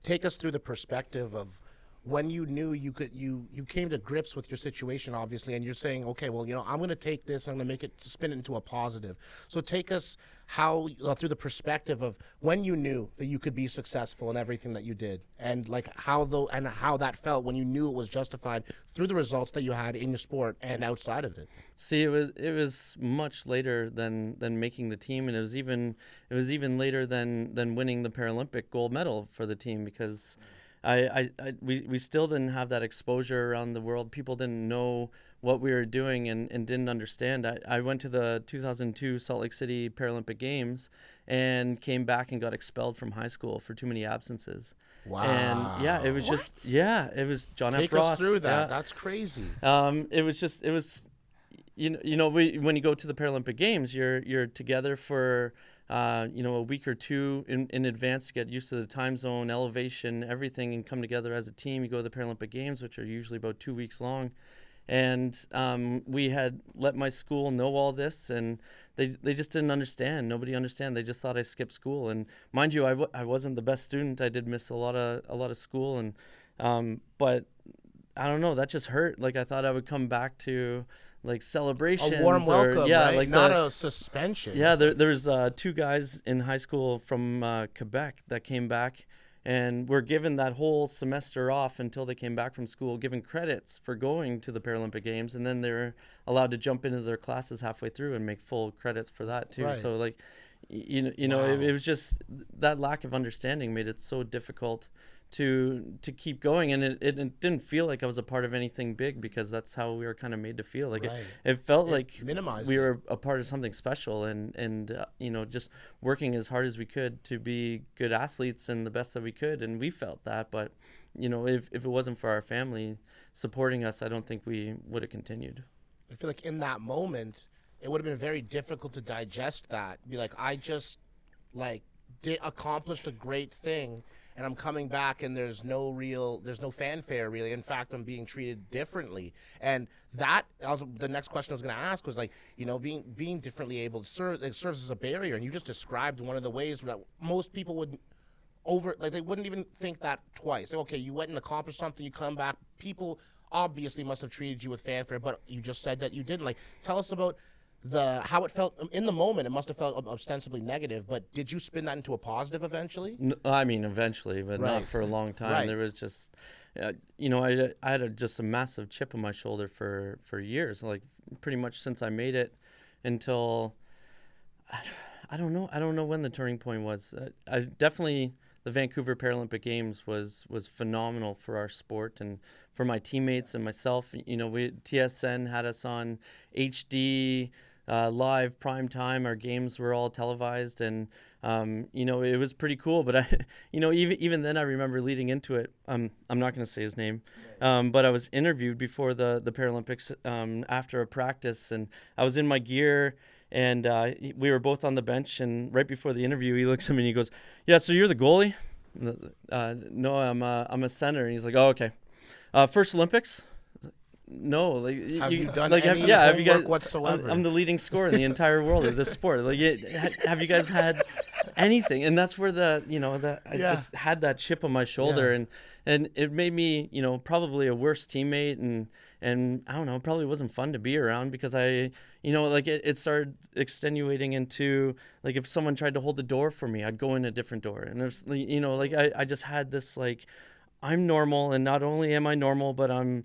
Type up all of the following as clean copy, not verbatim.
take us through the perspective of when you knew you came to grips with your situation, obviously, and you're saying, okay, well, I'm going to take this, I'm going to spin it into a positive. So take us through the perspective of when you knew that you could be successful in everything that you did, and like how that felt when you knew it was justified through the results that you had in your sport and outside of it. See, it was much later than making the team, and it was even later than winning the Paralympic gold medal for the team, because we still didn't have that exposure around the world. People didn't know what we were doing and didn't understand. I went to the 2002 Salt Lake City Paralympic Games and came back and got expelled from high school for too many absences. Wow. And yeah, it was it was John F. Ross. Take us through that. Yeah. That's crazy. It was when you go to the Paralympic Games, you're together for a week or two in advance to get used to the time zone, elevation, everything, and come together as a team. You go to the Paralympic Games, which are usually about 2 weeks long. And we had let my school know all this, and they just didn't understand. Nobody understand. They just thought I skipped school. And mind you, I wasn't the best student. I did miss a lot of school, and but I don't know. That just hurt. Like, I thought I would come back to like celebrations, a warm welcome, right? like not a suspension. Yeah, there's two guys in high school from Quebec that came back and were given that whole semester off until they came back from school, given credits for going to the Paralympic Games, and then they're allowed to jump into their classes halfway through and make full credits for that too. Right. So like, wow. It was just that lack of understanding made it so difficult to keep going, and it didn't feel like I was a part of anything big, because that's how we were kind of made to feel. Like, right. it felt like we were a part of something special, and just working as hard as we could to be good athletes and the best that we could, and we felt that. But if it wasn't for our family supporting us, I don't think we would have continued. I feel like in that moment it would have been very difficult to digest that. Be like, I just accomplished a great thing, and I'm coming back and there's no fanfare really. In fact, I'm being treated differently. And that was the next question I was going to ask, was like, being differently able serves as a barrier. And you just described one of the ways that most people would they wouldn't even think that twice. Like, okay, you went and accomplished something, you come back, people obviously must have treated you with fanfare, but you just said that you didn't. Like, tell us about how it felt in the moment. It must have felt ostensibly negative, but did you spin that into a positive eventually? I mean, eventually, but right. Not for a long time. Right. There was just, I had just a massive chip on my shoulder for years, like pretty much since I made it until, I don't know when the turning point was. I definitely, the Vancouver Paralympic Games was phenomenal for our sport and for my teammates and myself. TSN had us on HD. Live prime time. Our games were all televised, and it was pretty cool. But even then, I remember leading into it. I'm not going to say his name, but I was interviewed before the Paralympics after a practice, and I was in my gear, and we were both on the bench. And right before the interview, he looks at me and he goes, "Yeah, so you're the goalie?" No, I'm a center. And he's like, "Oh, okay. First Olympics?" No, like, have you done any homework whatsoever? I'm the leading scorer in the entire world of this sport. Like, have you guys had anything? And that's where I just had that chip on my shoulder, and it made me probably a worse teammate, and I don't know, probably wasn't fun to be around, because it started extenuating into, like, if someone tried to hold the door for me, I'd go in a different door, and there's I just had this, like, I'm normal, and not only am I normal, but I'm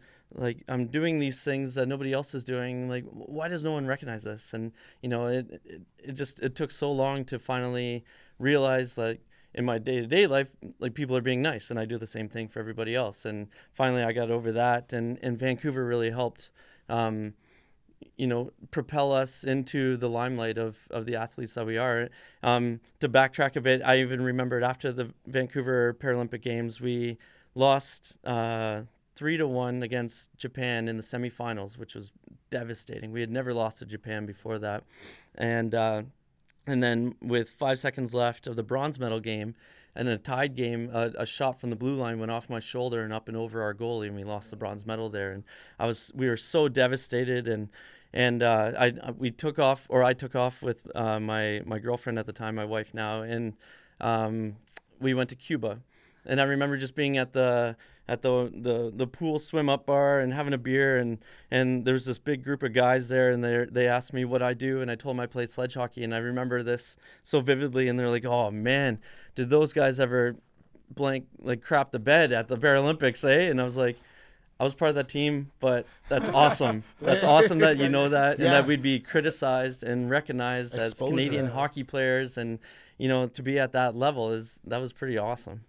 doing these things that nobody else is doing. Like, why does no one recognize this? And it took so long to finally realize, like, in my day-to-day life, like, people are being nice, and I do the same thing for everybody else. And finally I got over that, and Vancouver really helped propel us into the limelight of the athletes that we are. To backtrack a bit, I even remembered after the Vancouver Paralympic Games, we lost 3-1 against Japan in the semifinals, which was devastating. We had never lost to Japan before that. And then with 5 seconds left of the bronze medal game and a tied game, a shot from the blue line went off my shoulder and up and over our goalie, and we lost the bronze medal there. And we were so devastated, and I took off with my girlfriend at the time, my wife now, and we went to Cuba. And I remember just being at the pool swim up bar and having a beer, and there was this big group of guys there, and they asked me what I do, and I told them I played sledge hockey, and I remember this so vividly, and they're like, oh man, did those guys ever crap the bed at the Paralympics, eh? And I was like, I was part of that team, but that's awesome. That's awesome that you know that, and that we'd be criticized and recognized as Canadian hockey players, and to be at that level that was pretty awesome.